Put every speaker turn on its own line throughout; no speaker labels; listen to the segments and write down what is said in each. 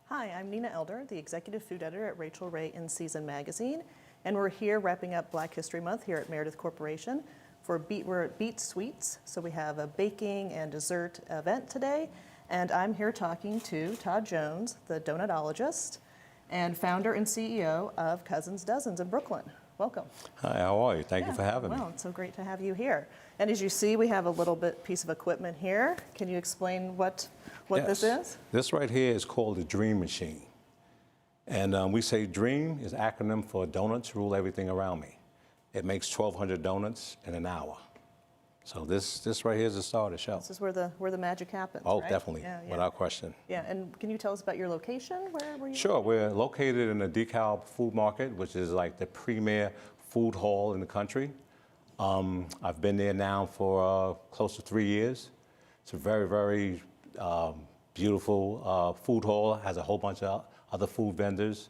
Hi, I'm Nina Elder, the Executive Food Editor at Rachael Ray in Cuzin magazine, and we're here wrapping up Black History Month here at Meredith Corporation. We're at Beat Sweets, so we have a baking and dessert event today, and I'm here talking to Todd Jones, the Donutologist, and founder and CEO of Cuzin's Duzins in Brooklyn. Welcome.
Hi, how are you? Thank you for having me.
Well, it's so great to have you here. And as you see, we have a little piece of equipment here. Can you explain what this is?
This right here is called the Dream Machine. And we say DREAM is acronym for Donuts Rule Everything Around Me. It makes 1,200 donuts in an hour. So this right here is the star of the show.
This is where the magic happens,
Oh,
right?
definitely, without question.
Yeah, and can you tell us about your location? Where were you?
Sure, we're located in the DeKalb Food Market, which is like the premier food hall in the country. I've been there now for close to 3 years. It's a very, very beautiful food hall. It has a whole bunch of other food vendors.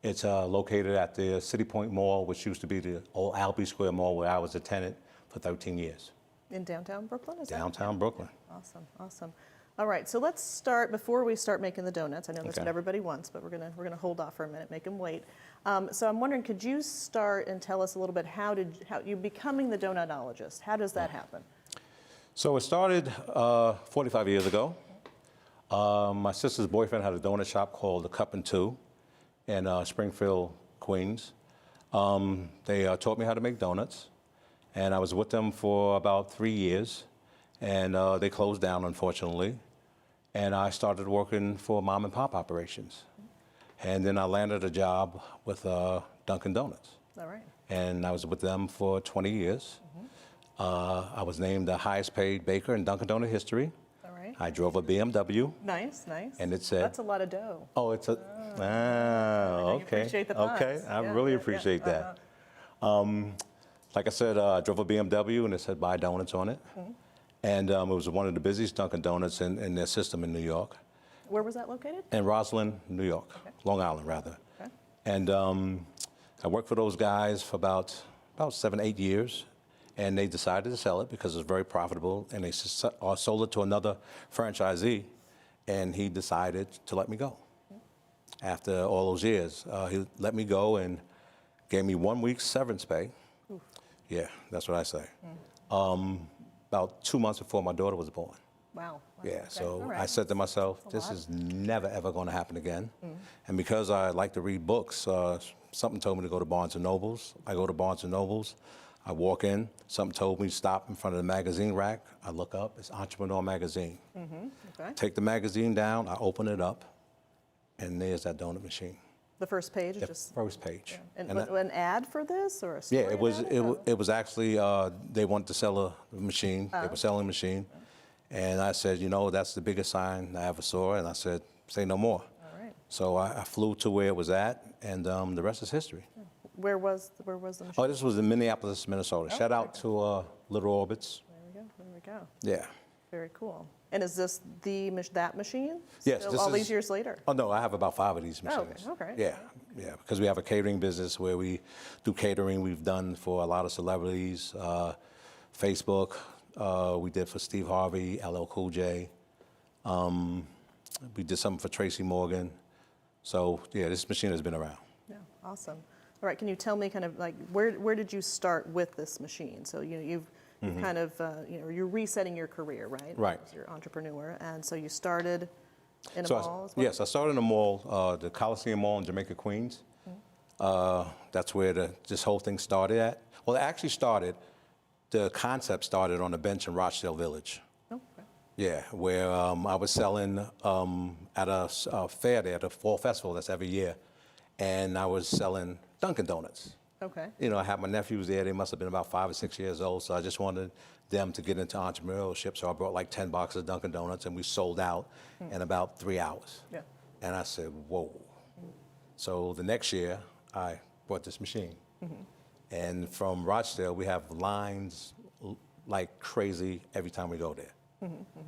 It's located at the City Point Mall, which used to be the old Albee Square Mall, where I was a tenant for 13 years.
In downtown Brooklyn, is that?
Downtown Brooklyn.
Awesome, awesome. All right, so let's start, before we start making the donuts, I know that's what everybody wants, but we're gonna hold off for a minute, make them wait. So I'm wondering, could you start and tell us a little bit how you becoming the Donutologist, how does that happen?
So it started 45 years ago. My sister's boyfriend had a donut shop called The Cup and Two in Springfield, Queens. They taught me how to make donuts, and I was with them for about 3 years, and they closed down, unfortunately. And I started working for mom and pop operations. And then I landed a job with Dunkin' Donuts.
All right.
And I was with them for 20 years. I was named the highest paid baker in Dunkin' Donut history.
All right.
I drove a BMW.
Nice, nice.
And it said...
That's a lot of dough.
Oh, it's a... okay.
Appreciate the puns.
Okay, I really appreciate that. Like I said, I drove a BMW and it said buy donuts on it. And it was one of the busiest Dunkin' Donuts in their system in New York.
Where was that located?
In Roslyn, New York. Long Island, rather.
Okay.
And I worked for those guys for about 7, 8 years. And they decided to sell it because it was very profitable. And they sold it to another franchisee. And he decided to let me go. After all those years, he let me go and gave me 1 week's severance pay. Oof. Yeah, that's what I say. About 2 months before my daughter was born.
Wow.
Yeah,
okay.
so
right.
I said to myself, this is never, ever going to happen again. And because I like to read books, something told me to go to Barnes & Nobles. I go to Barnes & Nobles. I walk in. Something told me to stop in front of the magazine rack. I look up. It's Entrepreneur Magazine.
Okay.
Take the magazine down. I open it up. And there's that donut machine.
The first page?
The first page.
Yeah. And an ad for this or a story?
Yeah, it was actually, they wanted to sell a machine. They were selling a machine. And I said, you know, that's the biggest sign I ever saw. And I said, say no more.
All right.
So I flew to where it was at, and the rest is history.
Where was the machine?
Oh, this was in Minneapolis, Minnesota. Shout out to Little Orbits.
There we go.
Yeah.
Very cool. And is this that machine?
Yes.
Still, all these years later?
Oh, no, I have about 5 of these machines.
Oh, okay.
Yeah, because we have a catering business where we do catering. We've done for a lot of celebrities, Facebook. We did for Steve Harvey, LL Cool J. We did something for Tracy Morgan. So, yeah, this machine has been around.
Yeah, awesome. All right, can you tell me kind of like where did you start with this machine? So you've kind of you're resetting your career, right?
Right.
As your entrepreneur, and so you started in a mall as well?
Yes, I started in a mall, the Coliseum Mall in Jamaica, Queens. That's where this whole thing started at. Well, it actually started. The concept started on a bench in Rochdale Village.
Oh, okay.
Yeah, where I was selling at a fair there, the Fall Festival that's every year, and I was selling Dunkin' Donuts.
Okay.
You know, I had my nephews there. They must have been about 5 or 6 years old, so I just wanted them to get into entrepreneurship. So I brought like 10 boxes of Dunkin' Donuts, and we sold out in about 3 hours. Yeah. And I said, whoa. So the next year, I bought this machine. And from Rochdale, we have lines like crazy every time we go there.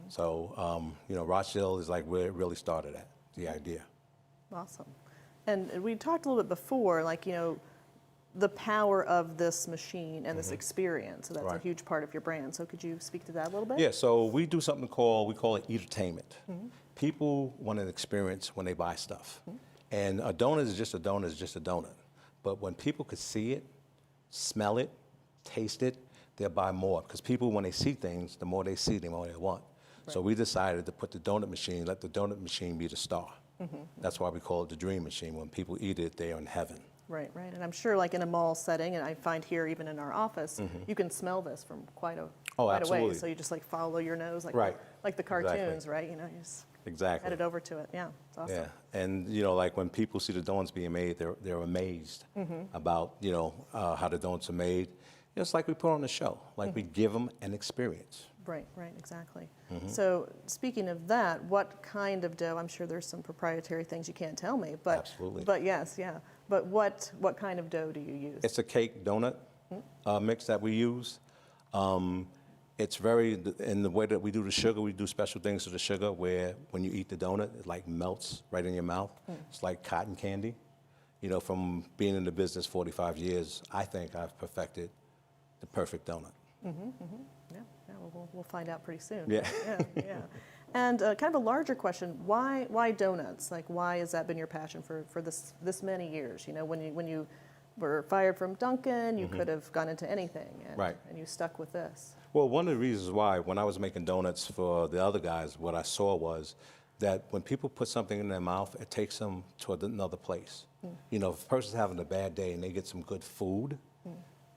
So, you know, Rochdale is like where it really started at, the idea.
Awesome. And we talked a little bit before, like, you know, the power of this machine and this experience. So that's a
Right.
huge part of your brand. So could you speak to that a little bit?
Yeah, so we do something we call it entertainment. People want an experience when they buy stuff. And a donut is just a donut is just a donut. But when people could see it, smell it, taste it, they'll buy more. Because people, when they see things, the more they see, the more they want. So we decided to put the donut machine, let the donut machine be the star. That's why we call it the dream machine. When people eat it, they are in heaven.
Right, right. And I'm sure like in a mall setting, and I find here even in our office, you can smell this from quite a way.
absolutely.
So you just like follow your nose like
Right.
like the cartoons,
Exactly.
right? You know, you just
Exactly.
head it over to it. Yeah, it's awesome.
Yeah, and like when people see the donuts being made, they're amazed about how the donuts are made. It's like we put on a show, like we give them an experience.
Right, right, exactly. So speaking of that, what kind of dough? I'm sure there's some proprietary things you can't tell me, but
Absolutely.
But yes, yeah. But what kind of dough do you use?
It's a cake donut mix that we use. It's in the way that we do the sugar, we do special things to the sugar where when you eat the donut, it like melts right in your mouth. It's like cotton candy. From being in the business 45 years, I think I've perfected the perfect donut.
Yeah, yeah. Well, we'll find out pretty soon.
Yeah.
Yeah, yeah. And kind of a larger question: why donuts? Like, why has that been your passion for this many years? When you were fired from Dunkin', you could have gone into anything, and you stuck with this.
Well, one of the reasons why, when I was making donuts for the other guys, what I saw was that when people put something in their mouth, it takes them to another place. If a person's having a bad day and they get some good food,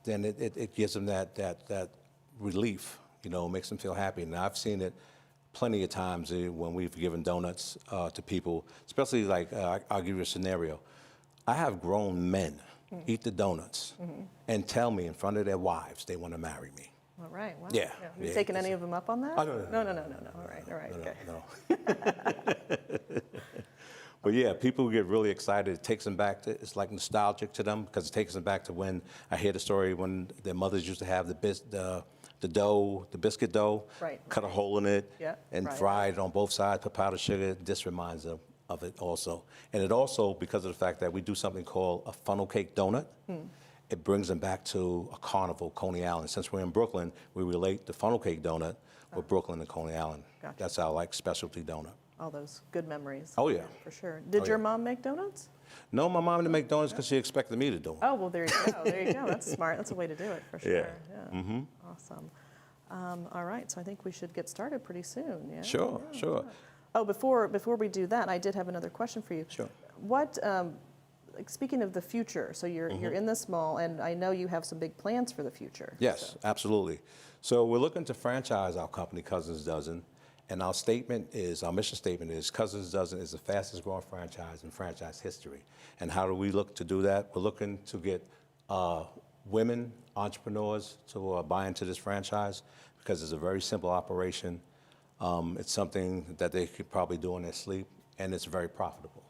then it gives them that relief, makes them feel happy. And I've seen it plenty of times when we've given donuts to people, especially like, I'll give you a scenario. I have grown men eat the donuts and tell me in front of their wives they want to marry me.
All right. Wow.
Yeah.
Have you taken any of them up on that?
Oh, no.
No. All right. Okay.
No. But yeah, people get really excited. It takes them back to, it's like nostalgic to them because it takes them back to when I hear the story when their mothers used to have the biscuit dough, cut a hole in it, and fry it on both sides, put powdered sugar. This reminds them of it also. And it also, because of the fact that we do something called a funnel cake donut, it brings them back to a carnival, Coney Island. Since we're in Brooklyn, we relate the funnel cake donut with Brooklyn and Coney Island.
Gotcha.
That's our specialty donut.
All those good memories.
Oh, yeah.
For sure. Did your mom make donuts?
No, my mom didn't make donuts because she expected me to do them.
Oh, well, there you go. There you go. That's smart. That's a way to do it, for sure.
Yeah.
Awesome. All right, so I think we should get started pretty soon. Yeah.
Sure.
Oh, before we do that, I did have another question for you.
Sure.
What, speaking of the future, so you're in this mall, and I know you have some big plans for the future.
Yes, absolutely. So we're looking to franchise our company, Cuzin Duzin, and our mission statement is Cuzin Duzin is the fastest growing franchise in franchise history. And how do we look to do that? We're looking to get women entrepreneurs to buy into this franchise because it's a very simple operation. It's something that they could probably do in their sleep, and it's very profitable.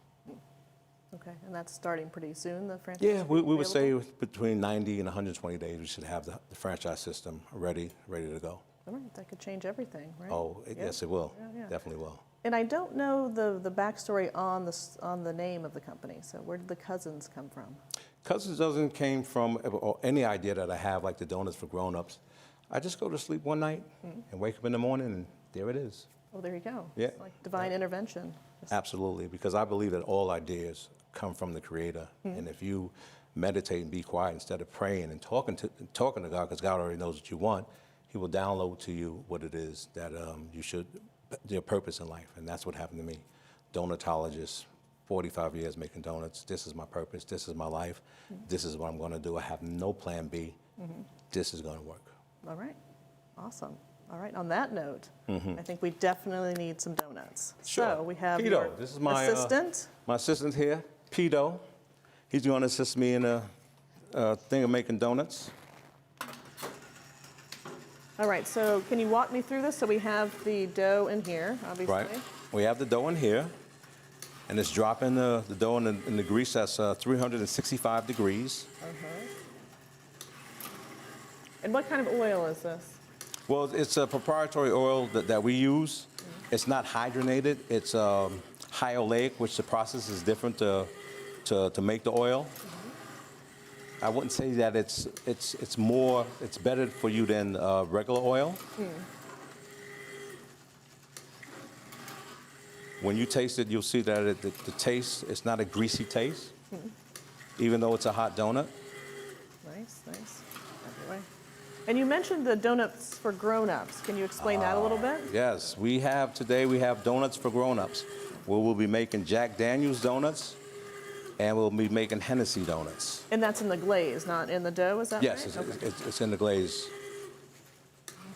Okay, and that's starting pretty soon, the franchise?
Yeah, we would say between 90 and 120 days we should have the franchise system ready to go.
All right, that could change everything, right?
Oh, yes, it will.
Yeah.
Definitely will.
And I don't know the backstory on the name of the company. So where did the Cuzins come from?
Cuzin Duzin came from any idea that I have, like the donuts for grown-ups. I just go to sleep one night and wake up in the morning, and there it is.
Oh, there you go.
Yeah.
It's like divine intervention.
Absolutely, because I believe that all ideas come from the Creator. And if you meditate and be quiet instead of praying and talking to God, because God already knows what you want, He will download to you what it is that you should, your purpose in life. And that's what happened to me. Donutologist, 45 years making donuts. This is my purpose. This is my life. This is what I'm going to do. I have no plan B. This is going to work.
All right. Awesome. All right. On that note, I think we definitely need some donuts.
Sure.
So we have
Pito,
your
this is my
assistant.
My assistant here, Pito. He's going to assist me in a thing of making donuts.
All right. So can you walk me through this? So we have the dough in here, obviously.
Right. We have the dough in here, and it's dropping the dough in the grease that's 365 degrees.
And what kind of oil is this?
Well, it's a proprietary oil that we use. It's not hydrogenated. It's high oleic, which the process is different to make the oil. I wouldn't say that it's better for you than regular oil. When you taste it, you'll see that the taste, it's not a greasy taste, even though it's a hot donut.
Nice, nice. Everywhere. And you mentioned the donuts for grown-ups. Can you explain that a little bit?
Yes, today we have donuts for grown-ups, where we'll be making Jack Daniel's donuts, and we'll be making Hennessy donuts.
And that's in the glaze, not in the dough, is that
Yes,
right?
it's in the glaze.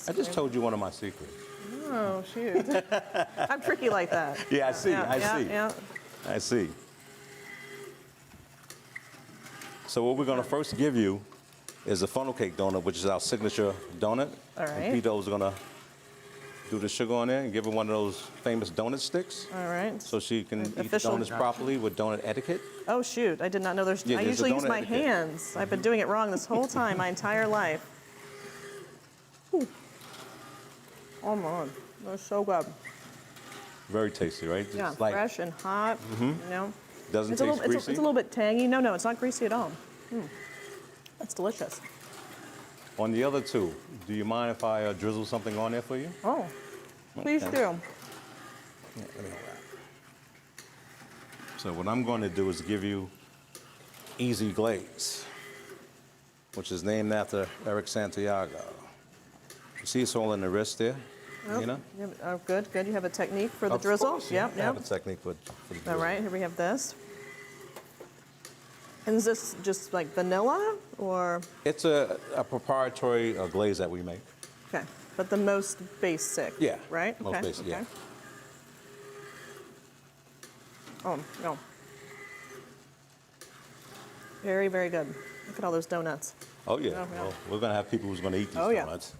I just told you one of my secrets.
Oh, shoot. I'm tricky like that.
Yeah, I see.
Yeah.
I see. So what we're going to first give you is a funnel cake donut, which is our signature donut.
All right.
And Pito's going to do the sugar on there and give her one of those famous donut sticks.
All right.
So she can eat the
Official.
donuts properly with donut etiquette.
Oh, shoot. I did not know
Yeah,
I
there's a
usually use
donut
my
etiquette.
hands. I've been doing it wrong this whole time, my entire life. Ooh. Oh, my. That's so good.
Very tasty, right?
Yeah,
It's like,
fresh and hot. You know.
doesn't
It's a
taste
little,
greasy.
it's a little bit tangy. No, it's not greasy at all. That's delicious.
On the other two, do you mind if I drizzle something on there for you?
Oh, please
Okay.
do.
Yeah, let me hold that. So what I'm going to do is give you Easy Glaze, which is named after Eric Santiago. You see it's all in the wrist there, Nina?
Oh, good, good. You have a technique for the
Of
drizzle?
course, yeah.
Yep,
I have
yep.
a technique for the drizzle.
All right, here we have this. And is this just like vanilla or?
It's a proprietary glaze that we make.
Okay, but the most basic.
Yeah,
Right?
most
Okay,
basic, yeah.
okay. Oh, no. Very, very good. Look at all those donuts.
Oh, yeah.
Oh, yeah.
Well, we're going to have people who's going to eat these
Oh, yeah.
donuts.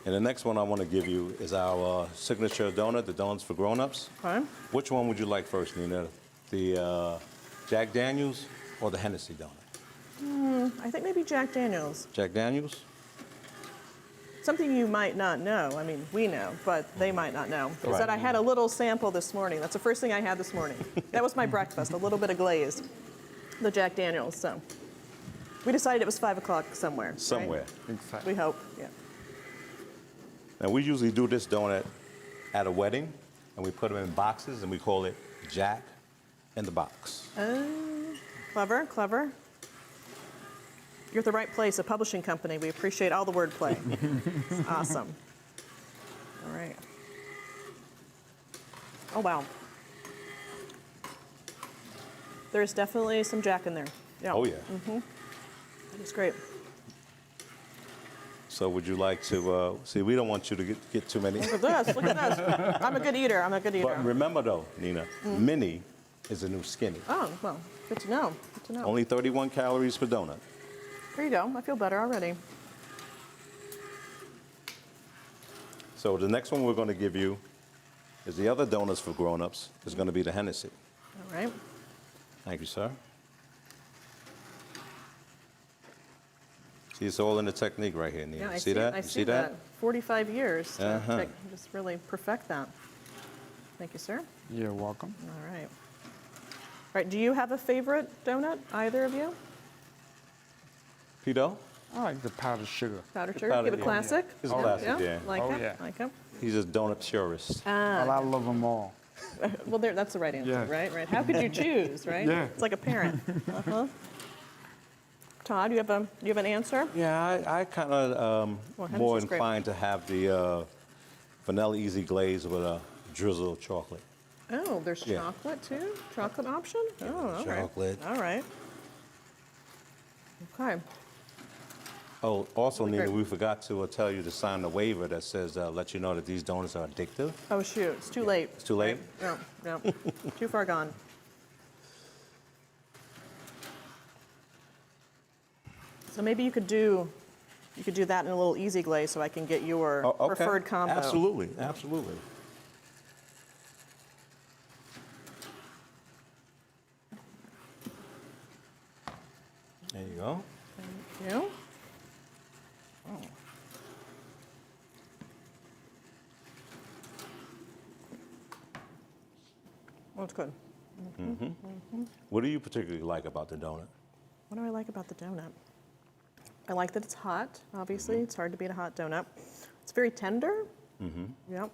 And the next one I want to give you is our signature donut, the donuts for grown-ups.
Okay.
Which one would you like first, Nina? The Jack Daniels or the Hennessy donut?
I think maybe Jack Daniel's.
Jack Daniels?
Something you might not know. I mean, we know, but they might not know. Is
Right.
that I had a little sample this morning. That's the first thing I had this morning. That was my breakfast, a little bit of glaze. The Jack Daniel's, so. We decided it was 5 o'clock somewhere. right?
Somewhere.
We hope, yeah.
Now, we usually do this donut at a wedding, and we put them in boxes, and we call it Jack in the Box.
Clever, clever. You're at the right place, a publishing company. We appreciate all the wordplay. It's awesome. All right. Oh, wow. There's definitely some Jack in there. Yeah.
Oh, yeah.
That's great.
So would you like to, see, we don't want you to get too many.
Look at this, look at this. I'm a good eater, I'm a good eater.
But remember, though, Nina, mini is the new skinny.
Oh, well, good to know, good to know.
Only 31 calories per donut.
There you go, I feel better already.
So the next one we're going to give you is the other donuts for grown-ups. Is going to be the Hennessy.
All right.
Thank you, sir. See, it's all in the technique right here, Nina.
Yeah, I
see that?
I
You
see that. 45 years to
Uh-huh.
just really perfect that. Thank you, sir.
You're welcome.
All right. All right, do you have a favorite donut, either of you?
Pito?
I like the powdered sugar.
Powdered sugar,
powdered,
give a
yeah.
classic.
It's a classic, yeah.
Like
Oh,
it,
yeah.
like it.
He's a donut purist.
I love them all.
Well, that's the right answer,
Yeah.
right? How could you choose, right?
Yeah.
It's like a parent. Uh-huh. Todd, you have an answer?
Yeah, I kind of
Well,
more
Hennessy's great.
inclined to have the vanilla easy glaze with a drizzle of chocolate.
Oh, there's
Yeah.
chocolate too? Chocolate option? Oh, all right.
chocolate.
All right. Okay.
Oh, also,
Really
Nina,
great.
we forgot to tell you to sign the waiver that says, let you know that these donuts are addictive.
Oh, shoot, it's too late.
It's too late?
No, no, too far gone. So maybe you could do that in a little easy glaze so I can get your
Oh, okay.
preferred combo.
Absolutely, absolutely. There you go.
Thank you. Oh, that's good.
What do you particularly like about the donut?
What do I like about the donut? I like that it's hot, obviously. It's hard to beat a hot donut. It's very tender. Yep.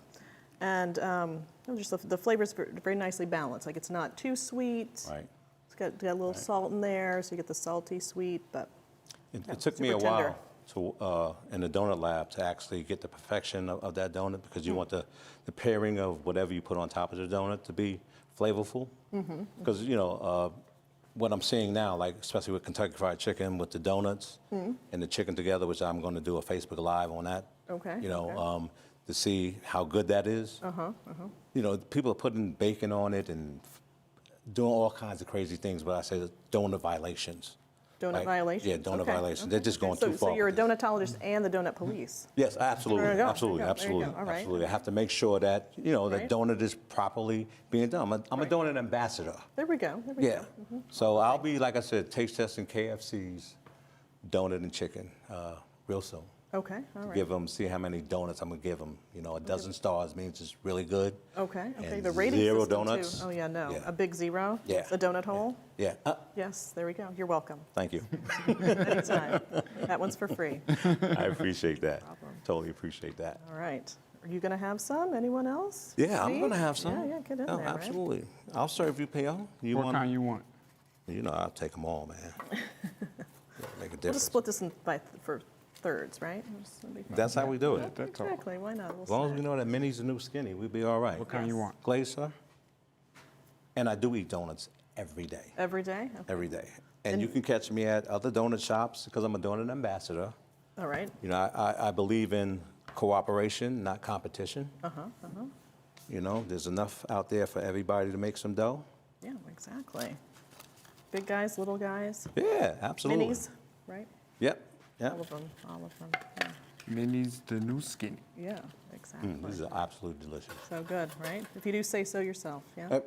And just the flavor's very nicely balanced. Like, it's not too sweet.
Right.
It's got a little salt in there, so you get the salty sweet, but
It took me a
super tender.
while in the donut lab to actually get the perfection of that donut, because you want the pairing of whatever you put on top of the donut to be flavorful. Because, what I'm seeing now, like especially with Kentucky Fried Chicken, with the donuts and the chicken together, which I'm going to do a Facebook Live on that.
Okay,
To see how good that is. People are putting bacon on it and doing all kinds of crazy things, but I say donut violations.
donut violations?
Yeah, donut
Okay,
violations.
okay,
They're just going
okay.
too far.
So you're a
with this.
donutologist and the donut police.
Yes, absolutely,
There you go,
absolutely,
there you go, there you
absolutely,
go. All right.
absolutely. I have to make sure that that
Right.
donut is properly being done. I'm a donut ambassador.
There we go. There we
Yeah.
go.
So I'll be, like I said, taste testing KFC's donut and chicken real soon.
Okay, all right.
Give them, see how many donuts I'm gonna give them. A dozen stars means it's really good.
Okay, okay.
And
The rating
0
system
donuts.
too. Oh yeah, no,
Yeah.
a big 0.
Yeah.
A donut hole.
Yeah.
Yes, there we go. You're welcome.
Thank you.
Anytime. That one's for free.
I appreciate that.
problem.
Totally appreciate that.
All right. Are you going to have some? Anyone else?
Yeah, I'm
Steve?
gonna have some.
Yeah, get in
Oh,
there, right?
absolutely. I'll serve you, P.O. You
What
want?
kind you want?
I'll take them all, man. Make a
We'll just
difference.
split this for thirds, right? That'll be fine.
That's how we do it.
That's all.
Exactly. Why not? We'll
As long as
snack.
we know that Minnie's the new skinny, we'll be all right.
What kind you want?
Glaze, sir? And I do eat donuts every day.
Every day? Okay.
Every day. And you can catch me at other donut shops because I'm a donut ambassador.
All right.
I believe in cooperation, not competition. There's enough out there for everybody to make some dough.
Yeah, exactly. Big guys, little guys,
Yeah, absolutely.
minis, right?
Yep, yep.
All of them, all of them. Yeah,
Minnie's the new skinny.
yeah, exactly.
These are absolutely delicious.
So good, right? If you do say so yourself, yeah?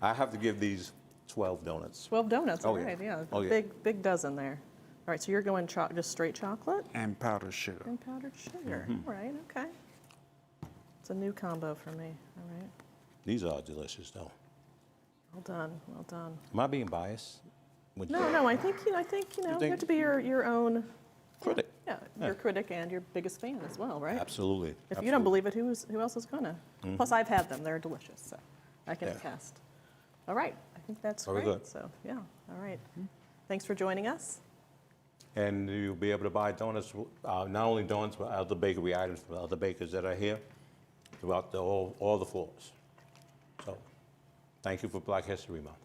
I have to give these 12 donuts.
12 donuts,
Oh,
all
yeah.
right, yeah.
Oh, yeah.
Big dozen there. All right, so you're going just straight chocolate
And powdered sugar.
and powdered sugar.
Mm-hmm.
All right, okay. It's a new combo for me, all right.
These are delicious, though.
Well done, well done.
Am I being biased? Would you-
No, I think you have
think-
to be your own
Critic.
Yeah, your critic and your biggest fan as well, right?
Absolutely.
If you don't believe it, who else is gonna? Plus, I've had them; they're delicious, so I can
Yeah.
attest. All right, I think that's
Very
great.
good.
So yeah, all right. Thanks for joining us.
And you'll be able to buy donuts, not only donuts, but other bakery items from other bakers that are here throughout all the floors. So, thank you for Black History Month.